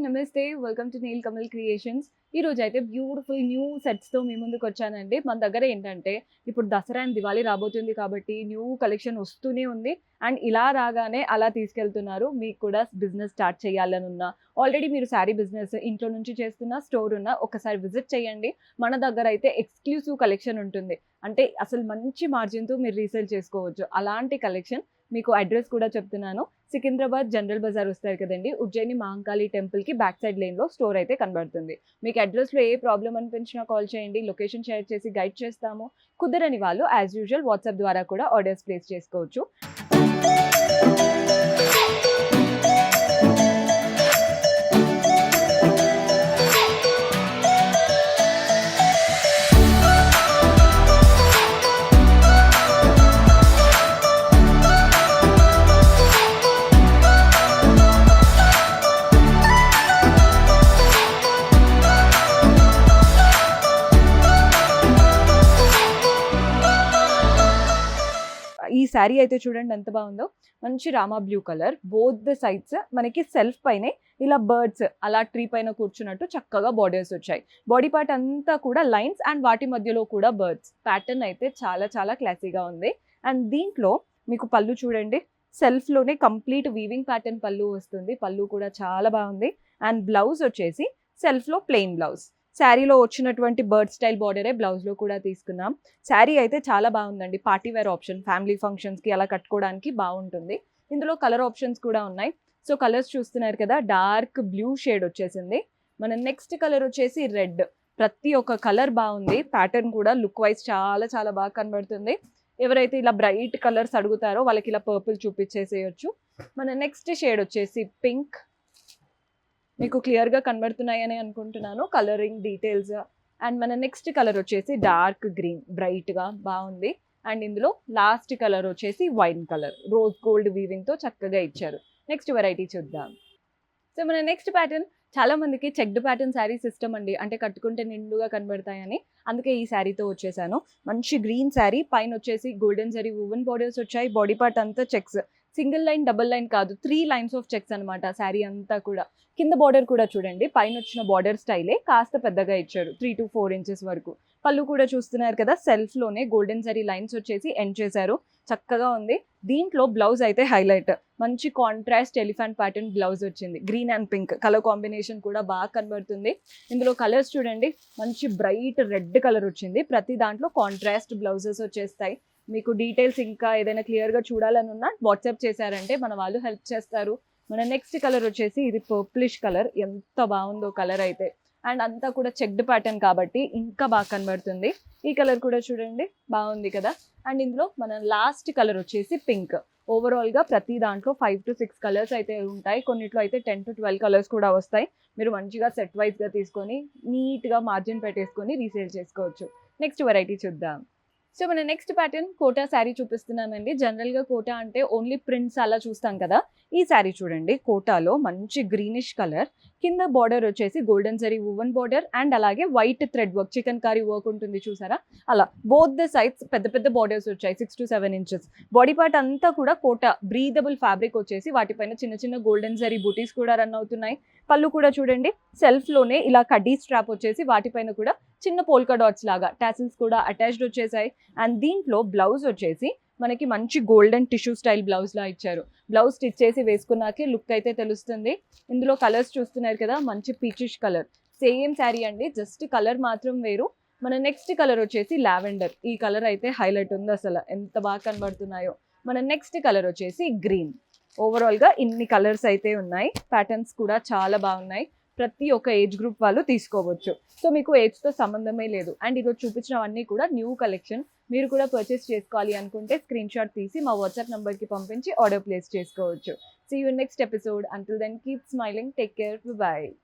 నమస్తే. Welcome to Neel Kamal creations. ఈరోజైతే beautiful new సెట్స్‌తో మీ ముందుకొచ్చానండి. మన దగ్గర ఏంటంటే, ఇప్పుడు దసరా అండ్ దివాళీ రాబోతుంది కాబట్టి, న్యూ కలెక్షన్ వస్తూనే ఉంది. అండ్ ఇలా రాగానే అలా తీసుకెళ్తున్నారు. మీకు కూడా బిజినెస్ స్టార్ట్ చేయాలనున్నా, ఆల్రెడీ మీరు శారీ బిజినెస్ ఇంట్లో నుంచి చేస్తున్న, స్టోర్ ఉన్న ఒకసారి విజిట్ చేయండి. మన దగ్గర అయితే ఎక్స్‌క్లూసివ్ కలెక్షన్ ఉంటుంది. అంటే అసలు మంచి మార్జిన్‌తో మీరు రీసేల్ చేసుకోవచ్చు. అలాంటి కలెక్షన్ మీకు అడ్రస్ కూడా చెప్తున్నాను. సికింద్రాబాద్ జనరల్ బజార్ వస్తారు కదండీ! ఉజ్జయిని మహంకాళి టెంపుల్‌కి బ్యాక్ సైడ్ లేన్‌లో స్టోర్ అయితే కనబడుతుంది. మీకు అడ్రస్‌లో ఏ ప్రాబ్లమ్ అనిపించినా కాల్ చేయండి. లొకేషన్ షేర్ చేసి గైడ్ చేస్తాము. కుదరని వాళ్ళు యాజ్ యూజువల్ వాట్సాప్ ద్వారా కూడా ఆర్డర్స్ ప్లేస్ చేసుకోవచ్చు. ఈ శారీ అయితే చూడండి ఎంత బాగుందో. మంచి Rama blue colour. Both the sides మనకి సెల్ఫ్ పైనే ఇలా బర్డ్స్ అలా ట్రీ పైన కూర్చున్నట్టు చక్కగా బార్డర్స్ వచ్చాయి. బాడీ పార్ట్ అంతా కూడా లైన్స్ అండ్ వాటి మధ్యలో కూడా బర్డ్స్. ప్యాటర్న్ అయితే చాలా చాలా క్లాసీగా ఉంది. అండ్ దీంట్లో మీకు పళ్ళు చూడండి. సెల్ఫ్లోనే కంప్లీట్ వీవింగ్ ప్యాటర్న్ పళ్ళు వస్తుంది. పళ్ళు కూడా చాలా బాగుంది. అండ్ బ్లౌజ్ వచ్చేసి సెల్ఫ్లో ప్లెయిన్ బ్లౌజ్. శారీలో వచ్చినటువంటి బర్డ్ స్టైల్ బార్డరే బ్లౌజ్లో కూడా తీసుకున్నాం. శారీ అయితే చాలా బాగుందండి. పార్టీ వేర్ ఆప్షన్, ఫ్యామిలీ ఫంక్షన్స్కి అలా కట్టుకోవడానికి బాగుంటుంది. ఇందులో కలర్ ఆప్షన్స్ కూడా ఉన్నాయి. సో కలర్స్ చూస్తున్నారు కదా, డార్క్ బ్లూ షేడ్ వచ్చేసింది. మన నెక్స్ట్ కలర్ వచ్చేసి రెడ్. ప్రతి ఒక్క కలర్ బాగుంది. ప్యాటర్న్ కూడా లుక్ వైజ్ చాలా చాలా బాగా కనబడుతుంది. ఎవరైతే ఇలా బ్రైట్ కలర్స్ అడుగుతారో వాళ్ళకి ఇలా పర్పుల్ చూపించేసేయచ్చు. మన నెక్స్ట్ షేడ్ వచ్చేసి పింక్. మీకు క్లియర్గా కనబడుతున్నాయని అనుకుంటున్నాను కలరింగ్ డీటెయిల్స్. అండ్ మన నెక్స్ట్ కలర్ వచ్చేసి డార్క్ గ్రీన్, బ్రైట్గా బాగుంది. అండ్ ఇందులో లాస్ట్ కలర్ వచ్చేసి వైన్ కలర్, రోజ్ గోల్డ్ వీవింగ్తో చక్కగా ఇచ్చారు. నెక్స్ట్ వెరైటీ చూద్దాం. సో మన నెక్స్ట్ ప్యాటర్న్, చాలా మందికి చెక్డ్ ప్యాటర్న్ శారీస్ ఇష్టం అండి. అంటే కట్టుకుంటే నిండుగా కనబడతాయని, అందుకే ఈ శారీతో వచ్చేసాను. మంచి గ్రీన్ శారీ, పైన వచ్చేసి గోల్డెన్ జరీ వువెన్ బార్డర్స్ వచ్చాయి. బాడీ పార్ట్ అంతా checks, single line double line కాదు, 3 లైన్స్ ఆఫ్ చెక్స్ అనమాట శారీ అంతా కూడా. కింద బార్డర్ కూడా చూడండి, పైన వచ్చిన బార్డర్ స్టైలే కాస్త పెద్దగా ఇచ్చారు, 3 to 4 ఇంచెస్ వరకు. పళ్ళు కూడా చూస్తున్నారు కదా, సెల్ఫ్లోనే గోల్డెన్ జరీ లైన్స్ వచ్చేసి ఎండ్ చేశారు. చక్కగా ఉంది. దీంట్లో బ్లౌజ్ అయితే హైలైట్, మంచి కాంట్రాస్ట్ ఎలిఫెంట్ ప్యాటర్న్ బ్లౌజ్ వచ్చింది. Green and pink colour combination కూడా బాగా కనబడుతుంది. ఇందులో కలర్స్ చూడండి, మంచి బ్రైట్ రెడ్ కలర్ వచ్చింది. ప్రతి దాంట్లో కాంట్రాస్ట్ బ్లౌజెస్ వచ్చేస్తాయి. మీకు డీటెయిల్స్ ఇంకా ఏదైనా క్లియర్గా చూడాలని ఉన్నా వాట్సాప్ చేశారంటే మన వాళ్ళు హెల్ప్ చేస్తారు. మన నెక్స్ట్ కలర్ వచ్చేసి ఇది పర్పులిష్ కలర్. ఎంత బాగుందో కలర్ అయితే. అండ్ అంతా కూడా చెక్డ్ ప్యాటర్న్ కాబట్టి ఇంకా బాగా కనబడుతుంది. ఈ కలర్ కూడా చూడండి, బాగుంది కదా. అండ్ ఇందులో మన లాస్ట్ కలర్ వచ్చేసి పింక్. ఓవరాల్గా ప్రతి దాంట్లో 5 to 6 కలర్స్ అయితే ఉంటాయి. కొన్నిట్లో అయితే 10 to 12 కలర్స్ కూడా వస్తాయి. మీరు మంచిగా సెట్ వైజ్గా తీసుకొని నీట్గా మార్జిన్ పెట్టేసుకొని రీసేల్ చేసుకోవచ్చు. నెక్స్ట్ వెరైటీ చూద్దాం. సో మన నెక్స్ట్ ప్యాటర్న్ కోటా శారీ చూపిస్తున్నానండి. జనరల్గా కోటా అంటే ఓన్లీ ప్రింట్స్ అలా చూస్తాం కదా. ఈ శారీ చూడండి, కోటాలో మంచి గ్రీనిష్ కలర్, కింద బార్డర్ వచ్చేసి golden zari woven border and అలాగే white thread work, chikankari work ఉంటుంది చూసారా, అలా బోత్ ద సైడ్స్ పెద్ద పెద్ద బార్డర్స్ వచ్చాయి, 6 to 7 ఇంచెస్. బాడీ పార్ట్ అంతా కూడా కోటా బ్రీదబుల్ ఫ్యాబ్రిక్ వచ్చేసి వాటిపైన చిన్న చిన్న గోల్డెన్ జరీ బూటీస్ కూడా రన్ అవుతున్నాయి. పళ్ళు కూడా చూడండి, సెల్ఫ్లోనే ఇలా కడ్డీ స్ట్రాప్ వచ్చేసి వాటిపైన కూడా చిన్న పోల్కా డాట్స్ లాగా టాసిల్స్ కూడా అటాచ్డ్ వచ్చేసాయి. అండ్ దీంట్లో బ్లౌజ్ వచ్చేసి మనకి మంచి గోల్డెన్ టిష్యూ స్టైల్ బ్లౌజ్ లా ఇచ్చారు. బ్లౌజ్ స్టిచ్ చేసి వేసుకున్నాకే లుక్ అయితే తెలుస్తుంది. ఇందులో కలర్స్ చూస్తున్నారు కదా, మంచి పీచిష్ కలర్. సేమ్ శారీ అండి, జస్ట్ కలర్ మాత్రం వేరు. మన నెక్స్ట్ కలర్ వచ్చేసి లావెండర్. ఈ కలర్ అయితే హైలైట్ ఉంది, అసలు ఎంత బాగా కనబడుతున్నాయో. మన నెక్స్ట్ కలర్ వచ్చేసి గ్రీన్. ఓవరాల్గా ఇన్ని కలర్స్ అయితే ఉన్నాయి. ప్యాటర్న్స్ కూడా చాలా బాగున్నాయి. ప్రతి ఒక్క ఏజ్ గ్రూప్ వాళ్ళు తీసుకోవచ్చు. సో మీకు ఏజ్తో సంబంధమే లేదు. అండ్ ఈరోజు చూపించినవన్నీ కూడా న్యూ కలెక్షన్. మీరు కూడా పర్చేస్ చేసుకోవాలి అనుకుంటే స్క్రీన్ షాట్ తీసి మా వాట్సాప్ నెంబర్కి పంపించి ఆర్డర్ ప్లేస్ చేసుకోవచ్చు. See you next episode. Until then keep smiling, take care, by.